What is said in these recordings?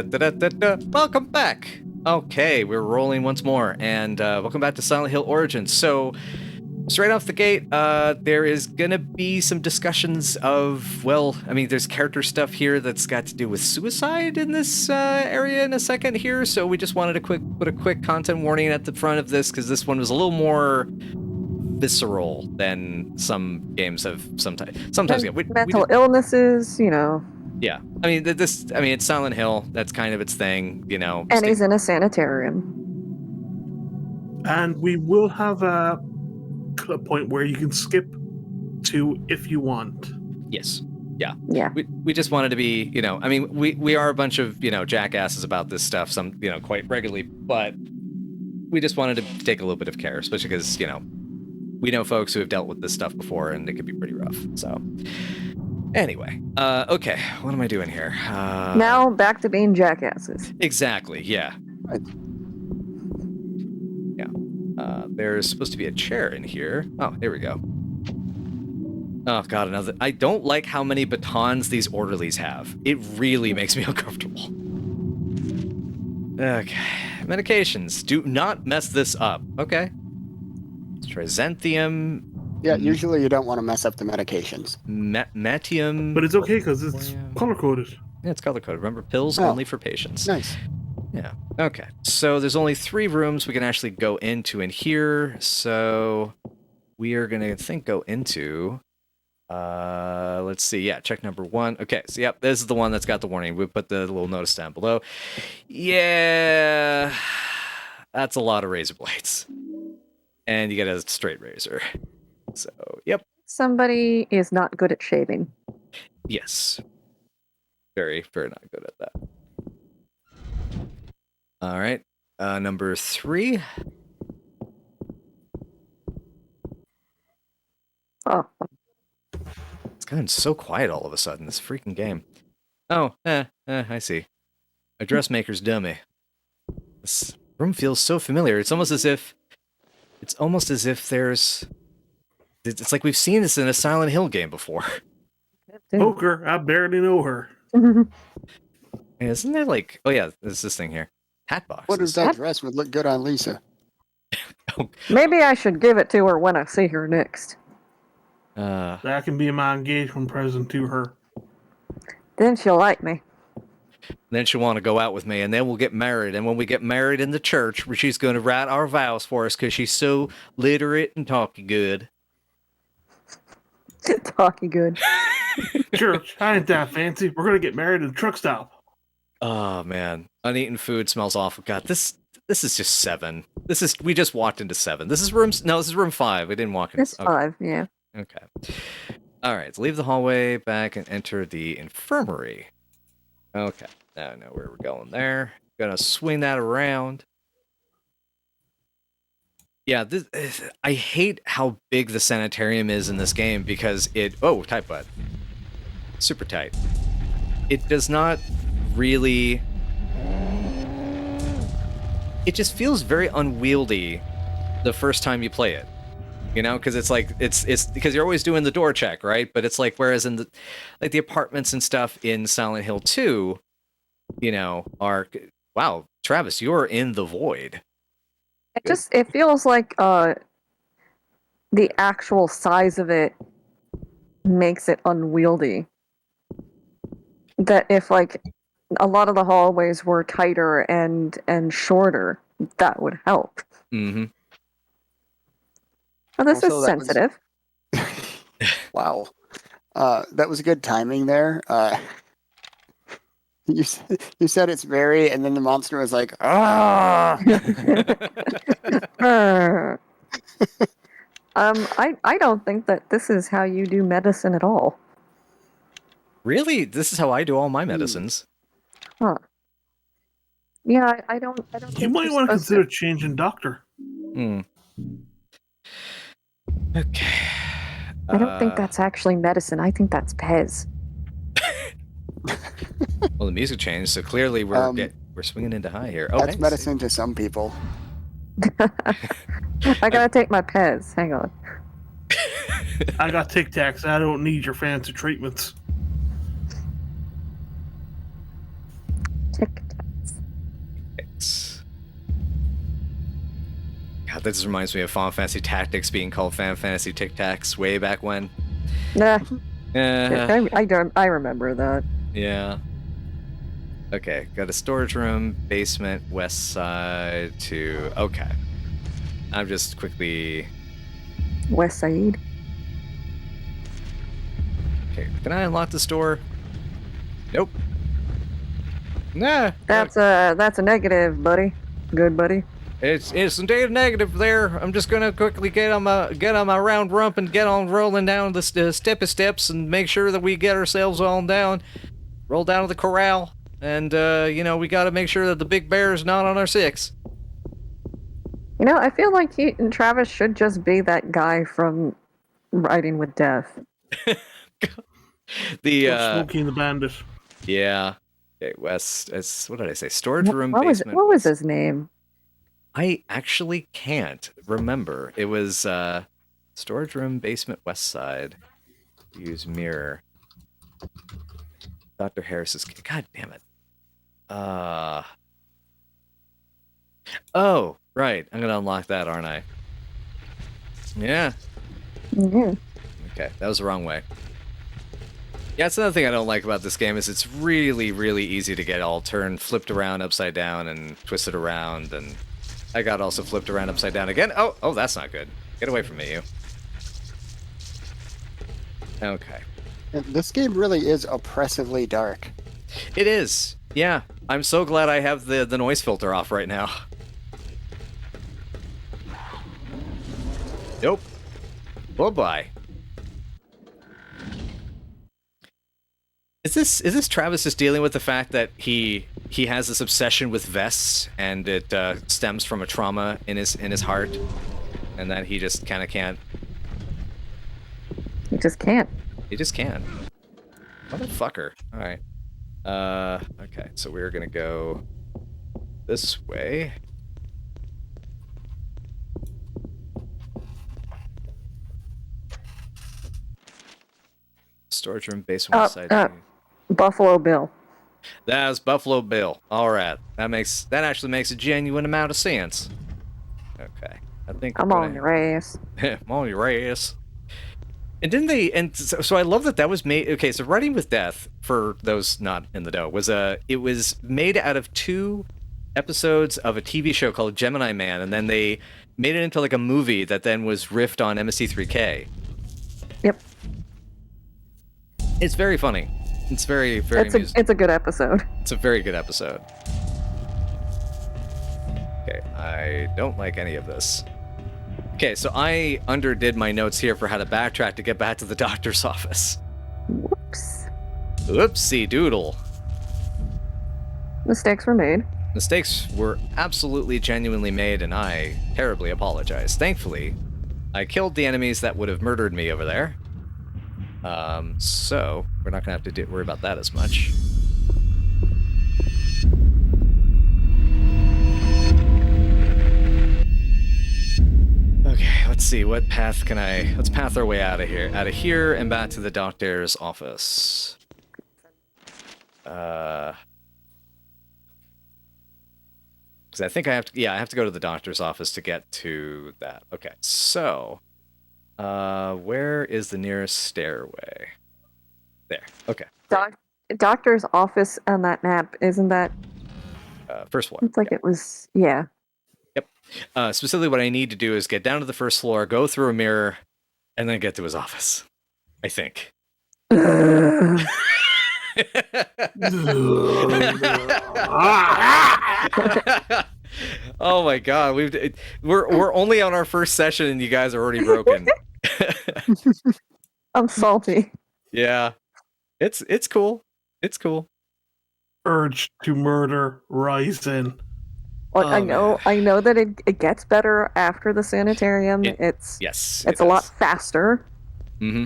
Welcome back. Okay, we're rolling once more, and welcome back to Silent Hill Origins. So, straight off the gate, there is gonna be some discussions of, well, I mean, there's character stuff here that's got to do with suicide in this area in a second here. So we just wanted to put a quick content warning at the front of this because this one was a little more visceral than some games have sometimes get. Mental illnesses, you know. Yeah, I mean it's Silent Hill. That's kind of its thing, you know. And he's in a sanitarium. And we will have a point where you can skip to if you want. Yes. Yeah. Yeah. We just wanted to be, you know, I mean, we are a bunch of, you know, jackasses about this stuff, some, you know, quite regularly, but we just wanted to take a little bit of care, especially because, you know, we know folks who have dealt with this stuff before and it can be pretty rough. So anyway, okay, what am I doing here? Now back to being jackasses. Exactly, yeah. Yeah. There's supposed to be a chair in here. Oh, here we go. Oh god, another. I don't like how many batons these orderlies have. It really makes me uncomfortable. Okay. Medications. Do not mess this up. Okay. Trizanthium. Yeah, usually you don't want to mess up the medications. Metium. But it's okay because it's color-coded. Yeah, it's color-coded. Remember, pills only for patients. Nice. Yeah. Okay. So there's only 3 rooms we can actually go into in here. So we are going to go into... let's see. Yeah, check number 1. Okay, so yep, this is the one that's got the warning. We put the little notice down below. Yeah, that's a lot of razor blades. And you get a straight razor. So, yep. Somebody is not good at shaving. Yes. Very, very not good at that. All right. Number 3. Oh. It's gotten so quiet all of a sudden, this freaking game. Oh, I see. A dressmaker's dummy. This room feels so familiar. It's almost as if there's... It's like we've seen this in a Silent Hill game before. Poker, I barely know her. Isn't there like... Oh yeah, there's this thing here. Hat boxes. What does that dress would look good on Lisa? Maybe I should give it to her when I see her next. That can be my engagement present to her. Then she'll like me. Then she'll want to go out with me, and then we'll get married. And when we get married in the church, she's going to write our vows for us because she's so literate and talky good. Talky good. Church, I ain't that fancy. We're going to get married at a truck stop. Oh, man. Uneaten food smells awful. God, this is just 7. We just walked into 7. This is room 5. We didn't walk into... It's 5, yeah. Okay. All right, so leave the hallway back and enter the infirmary. Okay, now I know where we're going there. Gonna swing that around. Yeah, I hate how big the sanitarium is in this game because it... Oh, tight butt. Super tight. It does not really... It just feels very unwieldy the first time you play it. You know, because it's like it's because you're always doing the door check, right? But it's like whereas in the apartments and stuff in Silent Hill 2, you know, are wow, Travis, you're in the void. It feels like the actual size of it makes it unwieldy. That if like a lot of the hallways were tighter and shorter, that would help. Mm-hmm. Oh, this is sensitive. Wow. That was good timing there. You said it's very, and then the monster was like, ah! I don't think that this is how you do medicine at all. Really? This is how I do all my medicines. Huh. Yeah, I don't You might want to consider changing doctor. Hmm. Okay. I don't think that's actually medicine. I think that's Pez. Well, the music changed, so clearly we're swinging into high here. Oh, that's medicine to some people. I gotta take my Pez. Hang on. I got Tic Tacs. I don't need your fancy treatments. Tic God, this reminds me of Final Fantasy Tactics being called Final Fantasy Tic Tacs way back when. Nah, Uh, I remember that. yeah. Okay, got a storage room, basement, west side to... Okay. I'm just quickly... West Side. Okay, can I unlock this door? Nope. Nah. That's a negative, buddy. Good buddy. It's indeed negative there. I'm just gonna quickly get on my round rump and get on rolling down the steppy steps and make sure that we get ourselves on down. Roll down to the corral. And, we gotta make sure that the big bear is not on our six. You know, I feel like Travis should just be that guy from Riding with Death. Smokey and the Bandit. Yeah. Okay, West, what did I say? Storage room, basement. What was his name? I actually can't remember. It was, storage room, basement, west side. Use mirror. Dr. Harris's... God damn it. Oh, right. I'm gonna unlock that, aren't I? Yeah. Mm-hmm. Okay, that was the wrong way. Yeah, that's another thing I don't like about this game is it's really, really easy to get all turned, flipped around upside down, and twisted around, and I got also flipped around upside down again. Oh, that's not good. Get away from me, you. Okay. This game really is oppressively dark. It is. Yeah. I'm so glad I have the noise filter off right now. Nope. Bye-bye. Is this Travis just dealing with the fact that he has this obsession with vests and it stems from a trauma in his heart and that he just kind of can't? He just can't. He just can't. Motherfucker. All right. Okay, so we're gonna go this way. Storage room, basement, side. Buffalo Bill. That's Buffalo Bill. All right, that actually makes a genuine amount of sense. Okay, I think I'm on your ass. I'm on your ass. And didn't they? And so I love that was made. Okay, so Riding with Death, for those not in the know, was it was made out of 2 episodes of a TV show called Gemini Man, and then they made it into like a movie that then was riffed on MDT5K. Yep. It's very funny. It's very, very. It's a good episode. It's a very good episode. Okay, I don't like any of this. Okay, so I underdid my notes here for how to backtrack to get back to the doctor's office. Whoops. Oopsie doodle. Mistakes were made. Mistakes were absolutely genuinely made, and I terribly apologize. Thankfully, I killed the enemies that would have murdered me over there. So we're not gonna have to worry about that as much. Okay, let's see, what path can let's path our way out of here. Out of here and back to the doctor's office. Because I think I have to go to the doctor's office to get to that. Okay, so, where is the nearest stairway? There, okay. Doctor's office on that map, isn't that? First floor. It's like it was, yeah. Yep. Specifically what I need to do is get down to the first floor, go through a mirror, and then get to his office. I think. Oh my god, we're only on our first session and you guys are already broken. I'm salty. Yeah. It's cool. It's cool. Urge to murder rising. Well, I know that it gets better after the sanitarium. It's a lot faster. Mm-hmm.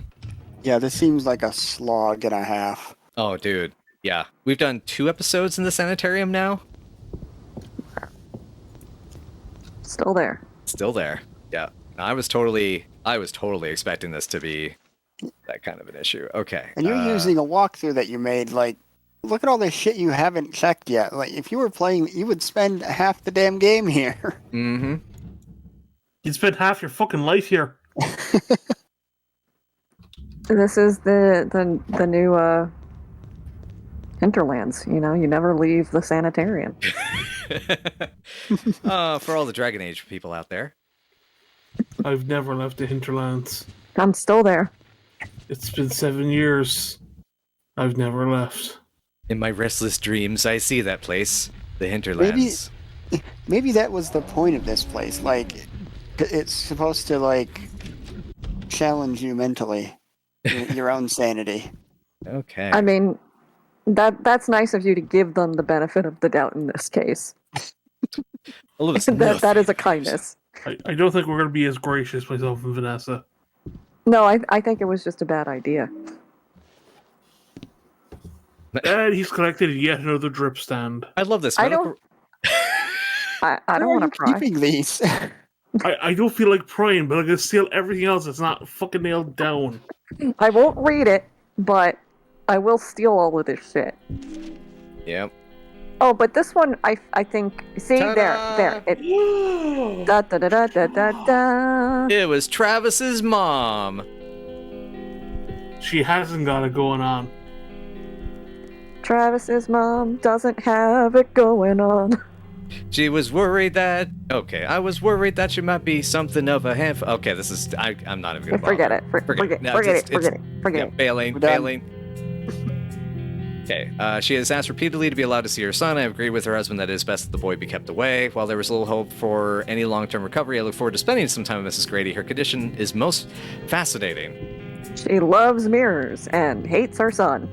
Yeah, this seems like a slog and a half. Oh, dude. Yeah. We've done 2 episodes in the sanitarium now. Still there. Still there. Yeah. I was totally expecting this to be that kind of an issue. Okay. And you're using a walkthrough that you made, like, look at all this shit you haven't checked yet. Like, if you were playing, you would spend half the damn game here. Mm-hmm. You spent half your fucking life here. This is the new hinterlands. You know, you never leave the sanitarium. For all the Dragon Age people out there. I've never left the hinterlands. I'm still there. It's been 7 years. I've never left. In my restless dreams, I see that place, the hinterlands. Maybe that was the point of this place. Like, it's supposed to, like, challenge you mentally. Your own sanity. Okay. I mean, that's nice of you to give them the benefit of the doubt in this case. That is a kindness. I don't think we're going to be as gracious, myself and Vanessa. No, I think it was just a bad idea. And he's collected yet another drip stand. I love this. I don't want to cry. Keeping these. I don't feel like praying, but I'm going to steal everything else that's not fucking nailed down. I won't read it, but I will steal all of this shit. Yep. Oh, but this one, I think. See, Ta-da! there. It, da da da da da da da. It was Travis's mom. She hasn't got it going on. Travis's mom doesn't have it going on. She was worried that. Okay, I was worried that she might be something of a handful. Okay, this is. I'm not even gonna bother. Forget it. Forget it. Failing. Okay, she has asked repeatedly to be allowed to see her son. I have agreed with her husband that it is best that the boy be kept away. While there was little hope for any long-term recovery, I look forward to spending some time with Mrs. Grady. Her condition is most fascinating. She loves mirrors and hates her son.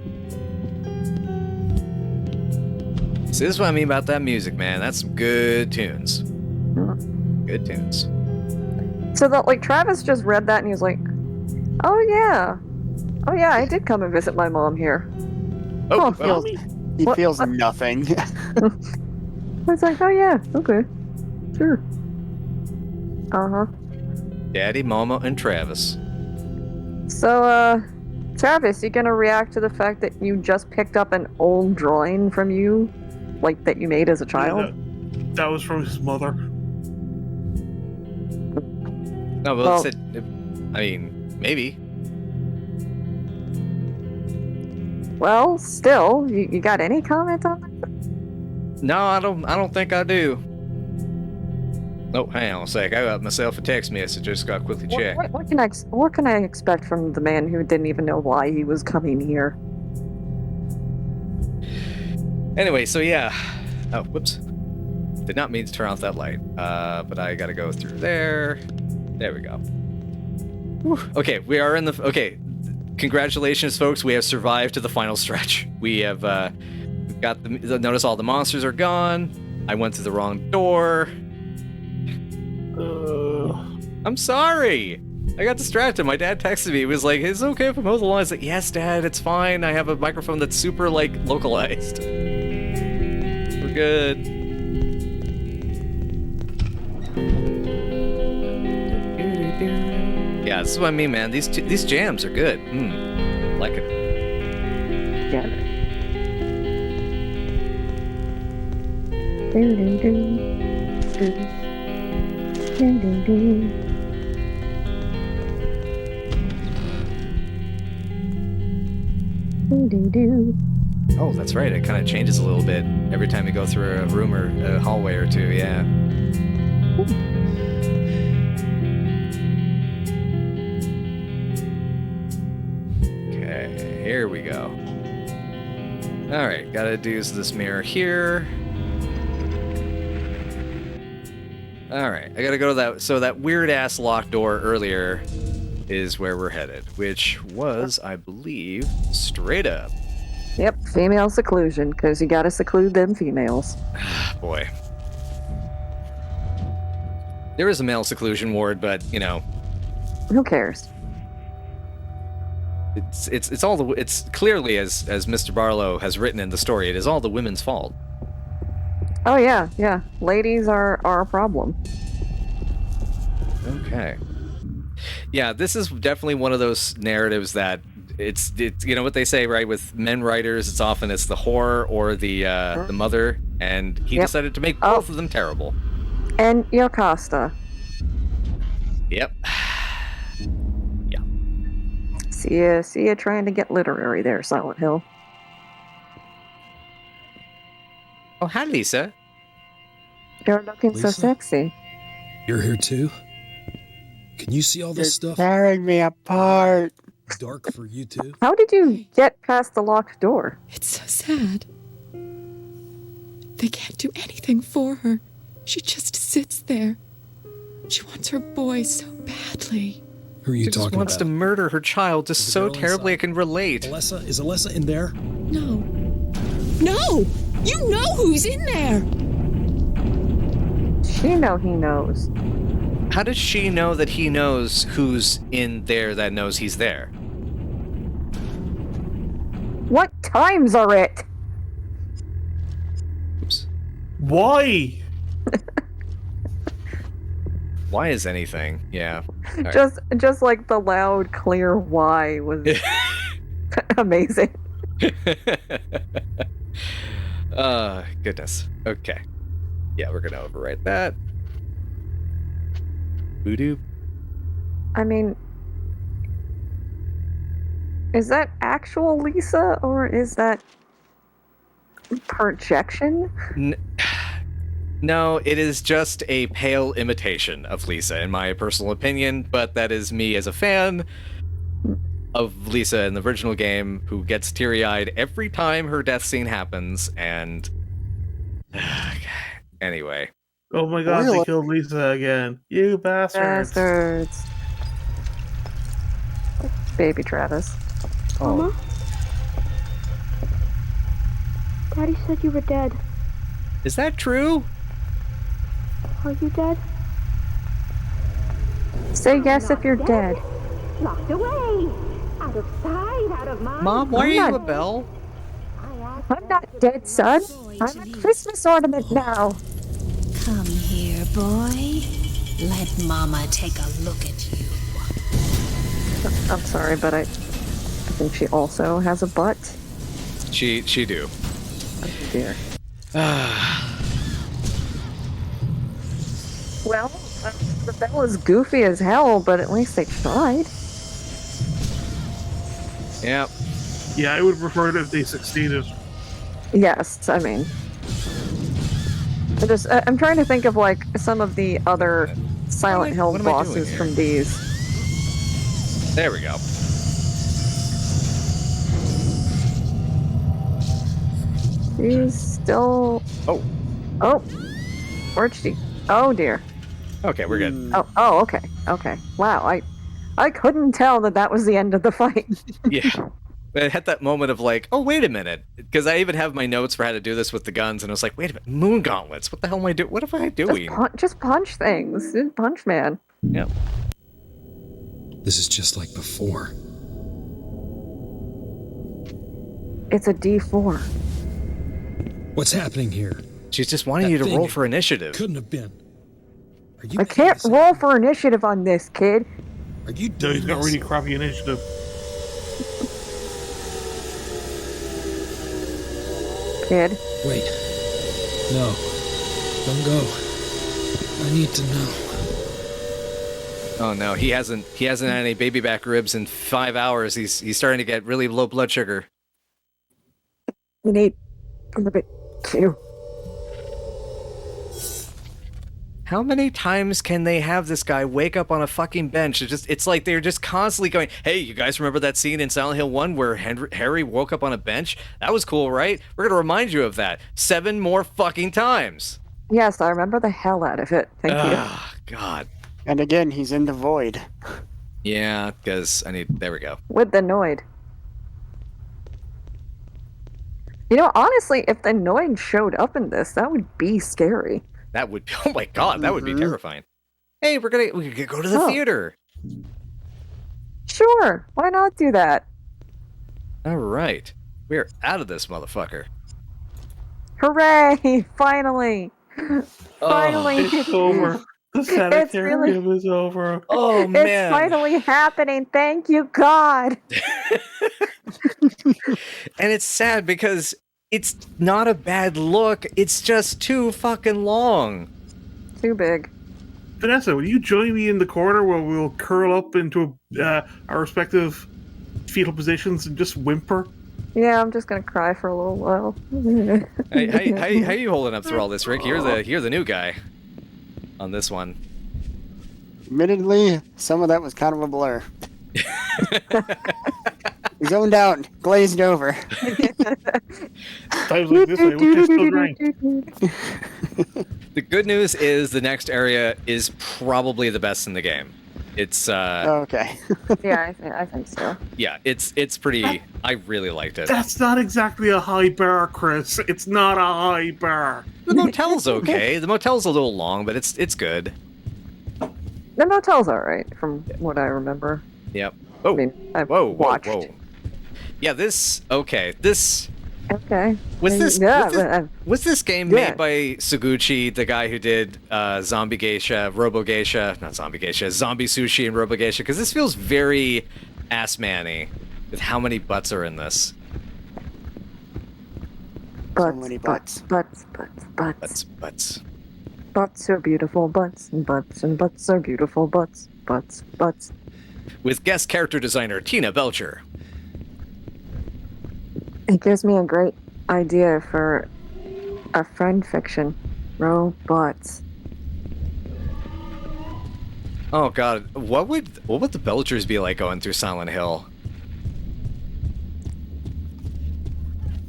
See, this is what I mean about that music, man. That's some good tunes. Good tunes. So that, like, Travis just read that and he was like, oh yeah, I did come and visit my mom here. Oh, Oh, He What- feels what- nothing. I was like, oh yeah, okay, sure. Uh-huh. Daddy, Mama, and Travis. So, Travis, you gonna react to the fact that you just picked up an old drawing from you, like, that you made as a child? That was from his mother. No, but Well- I mean, maybe. Well, still, you got any comment on that? No, I don't think I do. Oh, hang on a sec. I got myself a text message. Just got to quickly check. What can I expect from the man who didn't even know why he was coming here? Anyway, so yeah. Oh, whoops. Did not mean to turn off that light. But I gotta go through there. There we go. Whew. Okay, we are in the... Okay, congratulations, folks. We have survived to the final stretch. We have, we've got the... Notice all the monsters are gone. I went through the wrong door. I'm sorry. I got distracted. My dad texted me. He was like, "Is it okay if I mow the lawn?" I was like, "Yes, Dad, it's fine. I have a microphone that's super, like, localized. We're good." Yeah, this is what I mean, man. These jams are good. Like it. Yeah. Oh, that's right. It kind of changes a little bit every time you go through a room or a hallway or two. Yeah. Okay, here we go. All right, gotta do this mirror here. All right, I gotta go to that. So that weird ass locked door earlier is where we're headed, which was, I believe, straight up. Yep, female seclusion, because you gotta seclude them females. Boy. There is a male seclusion ward, but, you know, Who cares? it's all the... It's clearly, as Mr. Barlow has written in the story, it is all the women's fault. Oh yeah. Ladies are a problem. Okay. Yeah, this is definitely one of those narratives that it's you know what they say, right? With men writers, it's often the whore or the mother, and he Yep. decided to make both of them terrible. And Yocasta. Yep. See ya trying to get literary there, Silent Hill. Oh, hi, Lisa. You're looking so Lisa? sexy. You're here too? Can you see all You're this stuff? tearing me apart. Dark for you too? How did you get past the locked door? It's so sad. They can't do anything for her. She just sits there. She wants her boy so badly. Who are you She just talking wants to about? murder her child just Is the so girl terribly inside? I can relate. Alessa? Is Alessa in there? No. No! You know who's in there! She know he knows. How does she know that he knows who's in there that knows he's there? What times are it? Oops. Why? Why is anything? Yeah. All right. Just like the loud, clear why was amazing. Goodness. Okay. Yeah, we're gonna overwrite that. Voodoo. I mean, is that actual Lisa or is that projection? No, it is just a pale imitation of Lisa, in my personal opinion, but that is me as a fan of Lisa in the original game, who gets teary-eyed every time her death scene happens, and... Anyway. Oh my god, Really? they killed Lisa again. You bastards. Bastards. Baby Travis. Mama? Daddy said you were dead. Is that true? Are you dead? Say yes if you're dead. Locked away. Out of sight, out of mind. Mom, why are I'm you not- a bell? I'm not dead, son. I'm a Christmas ornament now. Come here, boy. Let Mama take a look at you. I'm sorry, but I think she also has a butt. She do. Oh dear. Well, the bell is goofy as hell, but at least they tried. Yeah. Yeah, I would prefer it if they succeeded. Yes, I mean, I'm trying to think of like some of the other Silent Hill what am I doing bosses here? from these. There we go. She's still. Oh. Oh, where'd she? Oh dear. Okay, we're good. Oh, okay, okay. Wow, I couldn't tell that was the end of the fight. Yeah. I had that moment of like, oh, wait a minute. Because I even have my notes for how to do this with the guns, and I was like, wait a minute, moon gauntlets. What the hell am I doing? What am I doing? Just punch things. Punch man. Yeah. This is just like before. It's a D4. What's happening here? She's just wanting That you to thing roll for initiative. Couldn't have been. Are you I making can't this up? roll for initiative on this, kid. Are you No, doing he's got this? really crappy initiative. Kid. Wait. No. Don't go. I need to know. Oh no, he hasn't had any baby back ribs in 5 hours. He's starting to get really low blood sugar. We need a little bit too. How many times can they have this guy wake up on a fucking bench? It's like they're just constantly going, hey, you guys remember that scene in Silent Hill 1 where Harry woke up on a bench? That was cool, right? We're going to remind you of that 7 more fucking times. Yes, I remember the hell out of it. Thank you. Ah, God. And again, he's in the void. Yeah, because there we go. With the Noid. You know, honestly, if the Noid showed up in this, that would be scary. That would, oh my God, that would be Mhm. terrifying. Hey, we could go to the Oh. theater. Sure, why not do that? All right. We're out of this motherfucker. Hooray! Finally! Finally! It's over. The sanitarium is over. Oh, It's man. finally happening. Thank you, God. And it's sad because it's not a bad look. It's just too fucking long. Too big. Vanessa, will you join me in the corner where we'll curl up into our respective fetal positions and just whimper? Yeah, I'm just gonna cry for a little while. Hey, how you holding up through all this, Rick? You're the new guy on this one. Admittedly, some of that was kind of a blur. Zoned out, glazed over. Times like this, I wish I still drank. The good news is the next area is probably the best in the game. It's Okay. Yeah, I think so. yeah, it's pretty. I really liked it. That's not exactly a high bar, Chris. It's not a high bar. The motel's okay. The motel's a little long, but it's good. The motel's alright, from what I remember. Yep. Oh, I mean, I've whoa, watched. whoa. Yeah, this okay. This Okay. was this Yeah, was this game Yeah. made by Suguchi, the guy who did Zombie Geisha, Robo Geisha, not Zombie Geisha, Zombie Sushi and Robo Geisha? Because this feels very ass-man-y with how many butts are in this. butts, many butts, butts, butts, butts. Butts. Butts are beautiful butts, and butts are beautiful butts, butts. With guest character designer Tina Belcher. It gives me a great idea for a friend fiction. Robots. Oh god, what would the Belchers be like going through Silent Hill?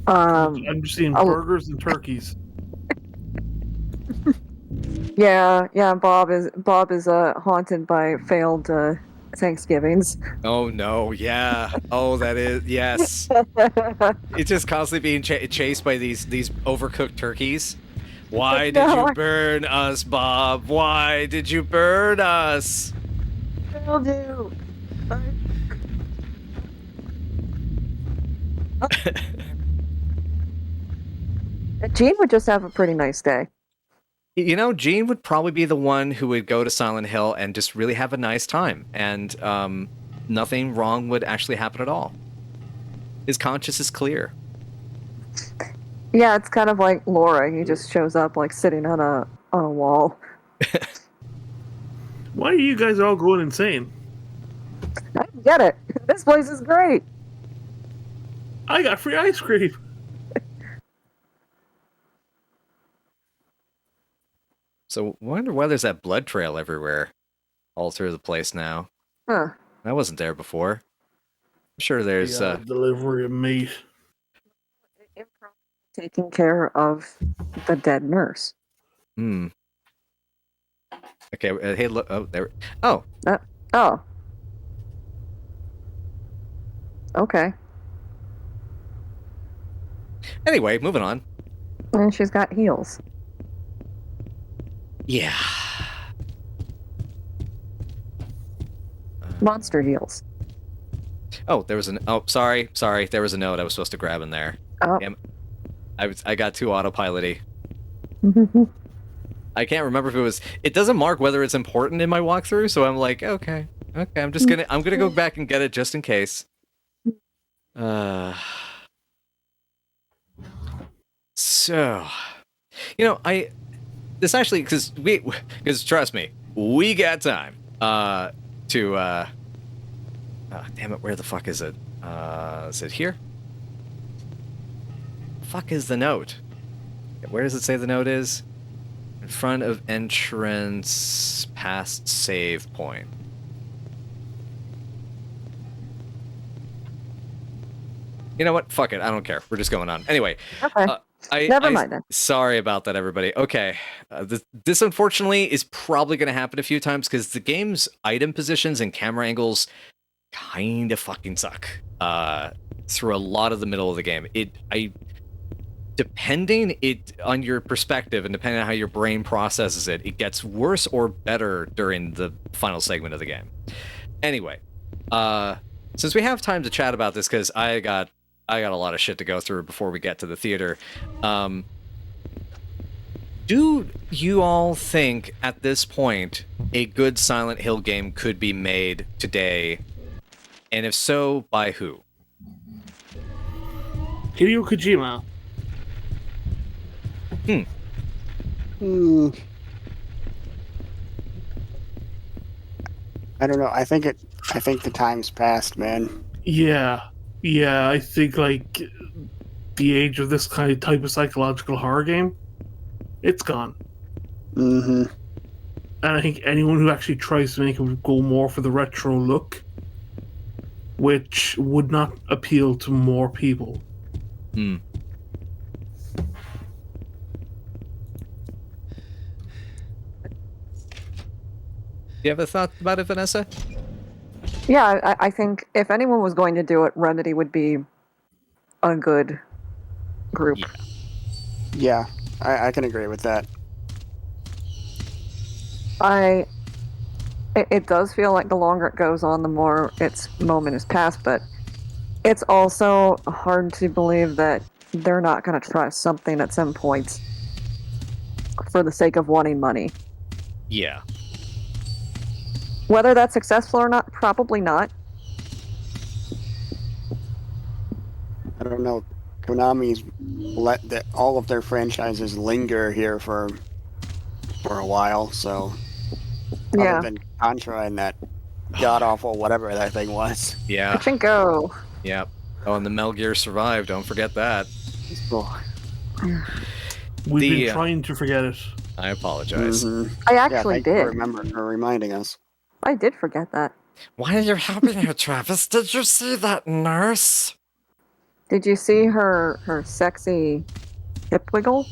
I'm just seeing oh. burgers and turkeys. Yeah. Bob is haunted by failed Thanksgivings. Oh no, yeah. Oh, that is yes. It's just constantly being chased by these overcooked turkeys. Why did you burn us, Bob? Why did you burn us? Will do. Gene would just have a pretty nice day. You know, Gene would probably be the one who would go to Silent Hill and just really have a nice time, and nothing wrong would actually happen at all. His conscience is clear. Yeah, it's kind of like Laura. He just shows up like sitting on a wall. Why are you guys all going insane? I get it. This place is great. I got free ice cream. So, I wonder why there's that blood trail everywhere, all through the place now. Huh. That wasn't there before. I'm sure there's Delivery of meat. Taking care of the dead nurse. Okay, hey, look. Oh, there. Oh, Oh. Okay. anyway, moving on. And she's got heels. Yeah. Monster heels. Oh, there was an. Oh, sorry. There was a note I was supposed to grab in there. Oh. Damn. I got too autopilot-y. I can't remember if it was. It doesn't mark whether it's important in my walkthrough, so I'm like, okay. I'm gonna go back and get it just in case. So, you know, this actually, because trust me, we got time to damn it, where the fuck is it? Is it here? Fuck is the note? Where does it say the note is? In front of entrance, past save point. You know what? Fuck it. I don't care. We're just going on. Anyway. Okay. Never mind then. Sorry about that, everybody. Okay. This unfortunately is probably going to happen a few times because the game's item positions and camera angles kind of fucking suck through a lot of the middle of the game. Depending on your perspective and depending on how your brain processes it, it gets worse or better during the final segment of the game. Anyway, since we have time to chat about this, because I got a lot of shit to go through before we get to the theater. Do you all think at this point a good Silent Hill game could be made today? And if so, by who? Hideo Kojima. I don't know. I think the time's passed, man. Yeah, I think like the age of this kind of type of psychological horror game, it's gone. Mm-hmm. And I think anyone who actually tries to make it go more for the retro look, which would not appeal to more people. Hmm. Do you have a thought about it, Vanessa? Yeah, I think if anyone was going to do it, Remedy would be a good group. Yeah, I can agree with that. It does feel like the longer it goes on, the more its moment is past, but it's also hard to believe that they're not going to try something at some point for the sake of wanting money. Yeah. Whether that's successful or not, probably not. I don't know. Konami's let all of their franchises linger here for a while, so Yeah. other than Contra and that god awful whatever that thing was. Yeah. Pachinko. Yeah. Oh, and the Metal Gear Survive. Don't forget that. We've The, been trying to forget it. I apologize. Mhm. I Yeah, actually thank you did. for reminding us. I did forget that. Why are you helping her, Travis? Did you see that nurse? Did you see her sexy hip wiggle?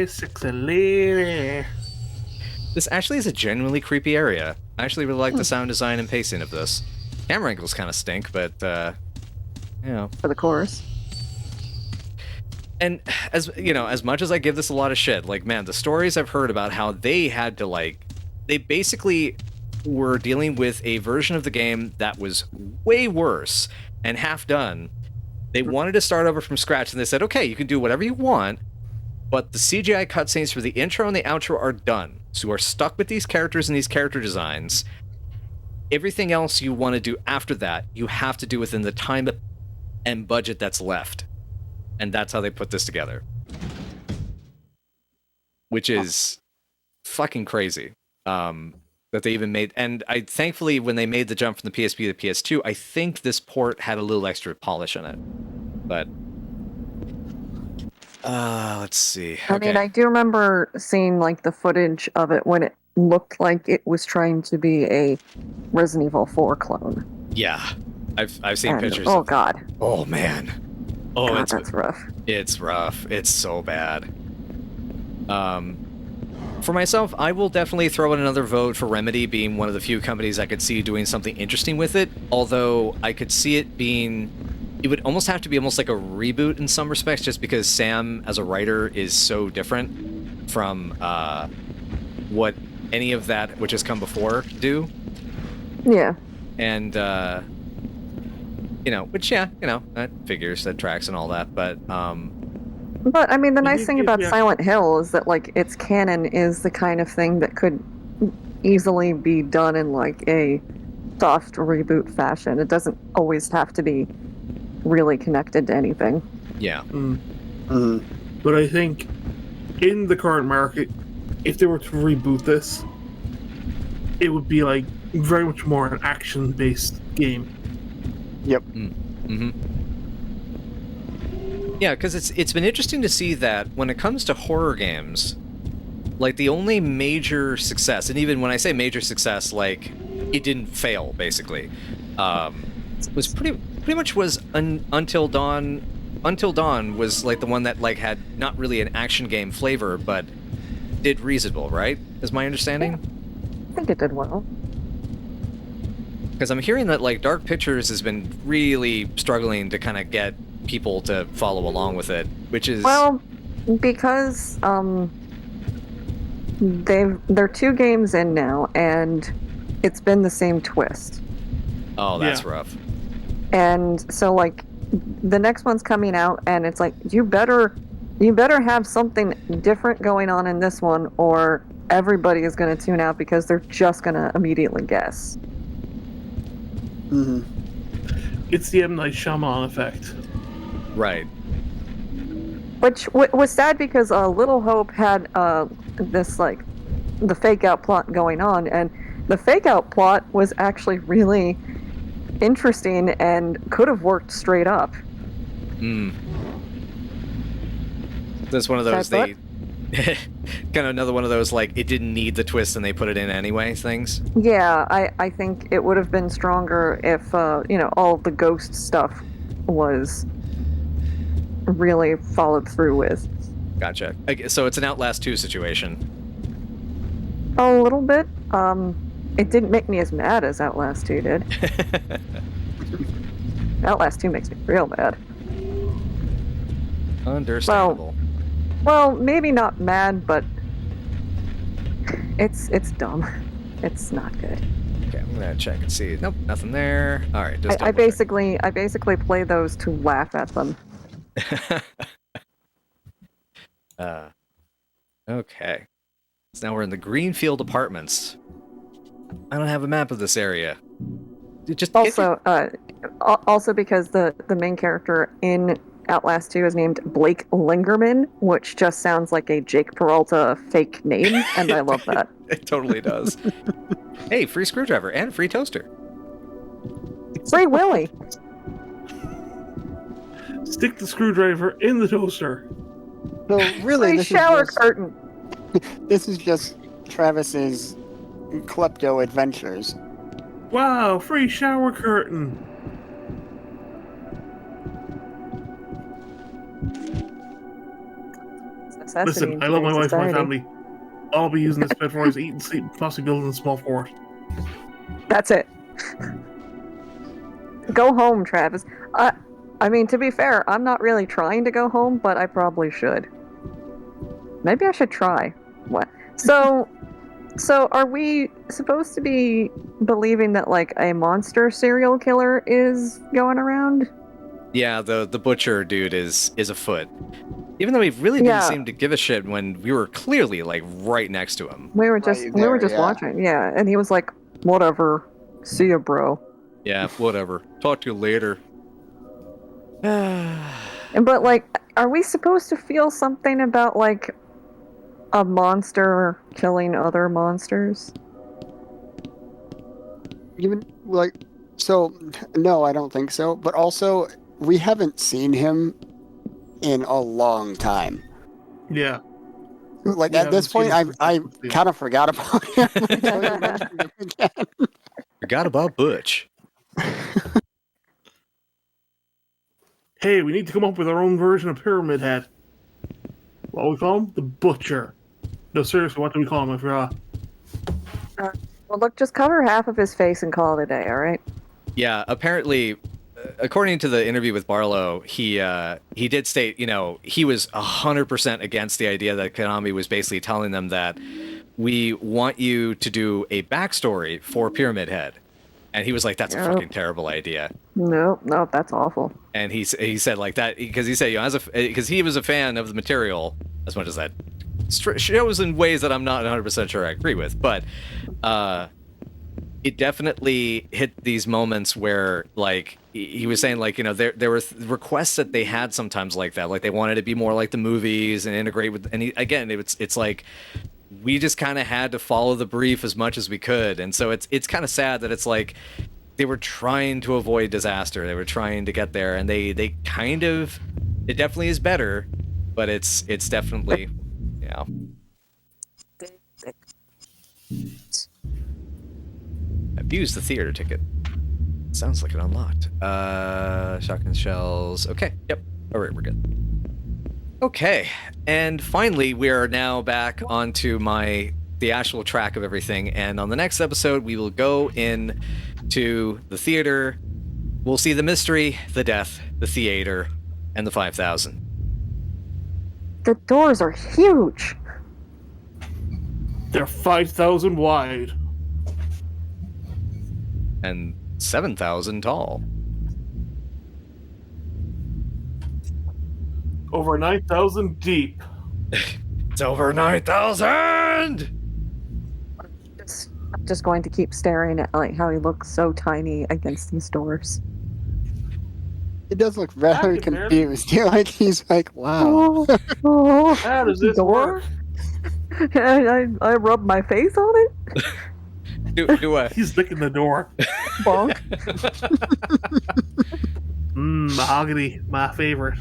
Sexy lady. This actually is a genuinely creepy area. I actually really like the sound design and pacing of this. Camera angles kind of stink, but, you know. For the chorus. And as much as I give this a lot of shit, like, man, the stories I've heard about how they had to, like, they basically were dealing with a version of the game that was way worse and half done. They wanted to start over from scratch, and they said, okay, you can do whatever you want, but the CGI cutscenes for the intro and the outro are done. So you are stuck with these characters and these character designs. Everything else you want to do after that, you have to do within the time and budget that's left. And that's how they put this together. Which is fucking crazy. That they even made, and thankfully when they made the jump from the PSP to the PS2, I think this port had a little extra polish in it. But let's see. I mean, I do remember seeing like the footage of it when it looked like it was trying to be a Resident Evil 4 clone. Yeah, I've seen And, pictures. oh god. Oh man. Oh, God, that's rough. It's rough. It's so bad. For myself, I will definitely throw in another vote for Remedy being one of the few companies I could see doing something interesting with it, although I could see it being... It would almost have to be almost like a reboot in some respects, just because Sam, as a writer, is so different from what any of that which has come before do. Yeah. And, which, yeah, that figures, that tracks and all that, but I mean, the nice thing about yeah. Silent Hill is that, like, its canon is the kind of thing that could easily be done in, like, a soft reboot fashion. It doesn't always have to be really connected to anything. yeah. But I think in the current market, if they were to reboot this, it would be like very much more an action-based game. Yep. Mm-hmm. Yeah, because it's been interesting to see that when it comes to horror games, like the only major success, and even when I say major success, like it didn't fail basically, was pretty much was Until Dawn. Until Dawn was like the one that like had not really an action game flavor, but did reasonable, right? Is my understanding? I think it did well. Because I'm hearing that like Dark Pictures has been really struggling to kind of get people to follow along with it, which is Well, because they're 2 games in now, and it's been the same twist. oh, that's Yeah. rough. And so, like, the next one's coming out, and it's like, you better have something different going on in this one, or everybody is going to tune out because they're just going to immediately guess. Mm-hmm. It's the M. Night Shyamalan effect. Right. Which was sad because Little Hope had this, like, the fake out plot going on, and the fake out plot was actually really interesting and could have worked straight up. That's one of those Sorry, kind of another one of those like it didn't need the twist and they put it in anyway things. Yeah, I think it would have been stronger if all the ghost stuff was really followed through with. Gotcha. So it's an Outlast 2 situation. A little bit. It didn't make me as mad as Outlast 2 did. Outlast 2 makes me real mad. Understandable. Well, maybe not mad, but it's dumb. It's not good. Okay, I'm gonna check and see. Nope, nothing there. All right, just I basically play those to laugh at them. Okay. So now we're in the Greenfield Apartments. I don't have a map of this area. Also because the main character in Outlast 2 is named Blake Lingerman, which just sounds like a Jake Peralta fake name, and I love that. It totally does. Hey, free screwdriver and free toaster. Free Willy. Stick the screwdriver in the toaster. So really, Free this shower curtain. This is just Travis's klepto adventures. Wow, free shower curtain. Listen, I love my wife and my family. I'll be using this bed for us, eat and sleep, possibly building a small fort. That's it. Go home, Travis. I mean, to be fair, I'm not really trying to go home, but I probably should. Maybe I should try. What? So are we supposed to be believing that like a monster serial killer is going around? Yeah, the butcher dude is afoot. Even though he really didn't seem to give a shit when we were clearly like right next to him. We were just watching, yeah, and he was like, "Whatever, see ya, bro." Yeah, whatever. Talk to you later. But like, are we supposed to feel something about like a monster killing other monsters? Even like, so no, I don't think so. But also, we haven't seen him in a long time. Yeah. Like at this point, I kind of forgot about him. Until you mentioned him again. Forgot about Butch. Hey, we need to come up with our own version of Pyramid Head. What do we call him? The Butcher. No, seriously, what do we call him? I forgot. Well, look, just cover half of his face and call it a day, all right? Yeah, apparently, according to the interview with Barlow, he did state, he was 100% against the idea that Konami was basically telling them that we want you to do a backstory for Pyramid Head. And he was like, that's a fucking terrible idea. Nope, that's awful. And he said like that, because he said, because he was a fan of the material, as much as that shows in ways that I'm not 100% sure I agree with, but it definitely hit these moments where, like, he was saying, like, there were requests that they had sometimes like that, like they wanted to be more like the movies and integrate with, and it's like, we just kind of had to follow the brief as much as we could, and so it's kind of sad that it's like they were trying to avoid disaster, they were trying to get there, and they kind of, it definitely is better, but it's definitely, I've used the theater ticket. Sounds like it unlocked. Shotgun shells. Okay, yep. All right, we're good. Okay, and finally, we are now back onto the actual track of everything, and on the next episode, we will go in to the theater. We'll see the mystery, the death, the theater, and the 5,000. The doors are huge. They're 5,000 wide. And 7,000 tall. Over 9,000 deep. It's over 9,000! I'm just going to keep staring at like how he looks so tiny against these doors. He does look very confused. Like he's like, wow. How does this work? I rub my face on it. He's licking the door. Bonk. Mahogany, my favorite.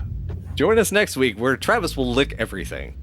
Join us next week where Travis will lick everything.